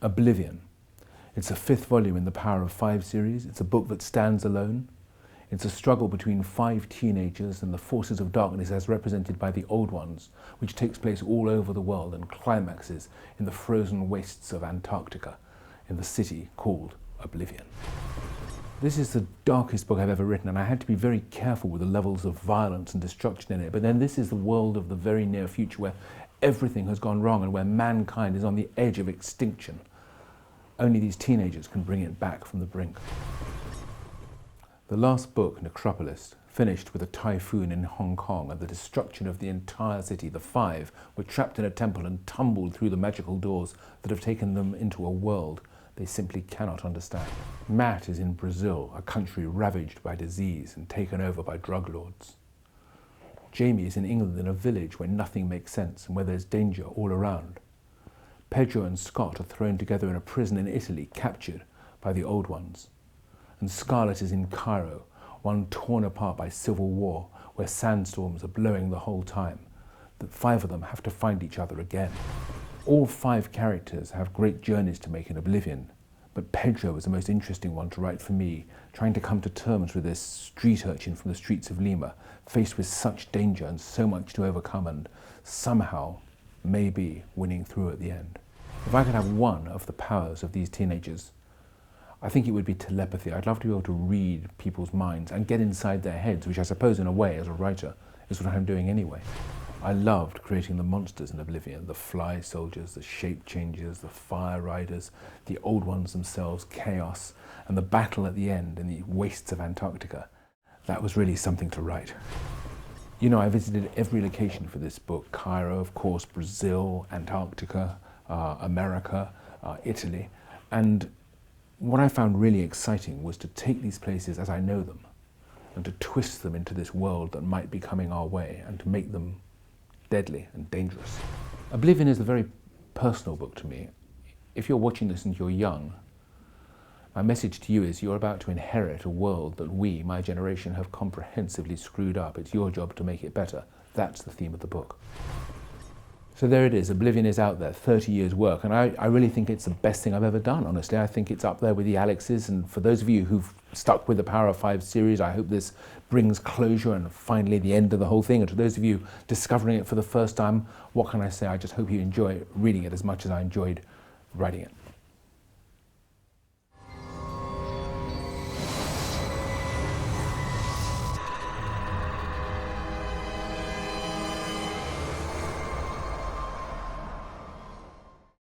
Oblivion. It's a fifth volume in the Power of Five series. It's a book that stands alone. It's a struggle between five teenagers and the forces of darkness as represented by the Old Ones, which takes place all over the world and climaxes in the frozen wastes of Antarctica, in the city called Oblivion. This is the darkest book I've ever written, and I had to be very careful with the levels of violence and destruction in it. But then this is the world of the very near future where everything has gone wrong and where mankind is on the edge of extinction. Only these teenagers can bring it back from the brink. The last book, Necropolis, finished with a typhoon in Hong Kong and the destruction of the entire city. The five were trapped in a temple and tumbled through the magical doors that have taken them into a world they simply cannot understand. Matt is in Brazil, a country ravaged by disease and taken over by drug lords. Jamie is in England in a village where nothing makes sense and where there's danger all around. Pedro and Scott are thrown together in a prison in Italy, captured by the Old Ones. And Scarlett is in Cairo, one torn apart by civil war, where sandstorms are blowing the whole time. The five of them have to find each other again. All five characters have great journeys to make in Oblivion, but Pedro was the most interesting one to write for me, trying to come to terms with this street urchin from the streets of Lima, faced with such danger and so much to overcome, and somehow, maybe, winning through at the end. If I could have one of the powers of these teenagers, I think it would be telepathy. I'd love to be able to read people's minds and get inside their heads, which I suppose in a way, as a writer, is what I'm doing anyway. I loved creating the monsters in Oblivion, the fly soldiers, the shape changers, the fire riders, the Old Ones themselves, chaos, and the battle at the end in the wastes of Antarctica. That was really something to write. You know, I visited every location for this book. Cairo, of course, Brazil, Antarctica, America, Italy. And what I found really exciting was to take these places as I know them and to twist them into this world that might be coming our way and to make them deadly and dangerous. Oblivion is a very personal book to me. If you're watching this and you're young, my message to you is you're about to inherit a world that we, my generation, have comprehensively screwed up. It's your job to make it better. That's the theme of the book. So there it is, Oblivion is out there, 30 years work, and I really think it's the best thing I've ever done, honestly. I think it's up there with the Alexes, and for those of you who've stuck with the Power of Five series, I hope this brings closure and finally the end of the whole thing. And to those of you discovering it for the first time, what can I say? I just hope you enjoy reading it as much as I enjoyed writing it.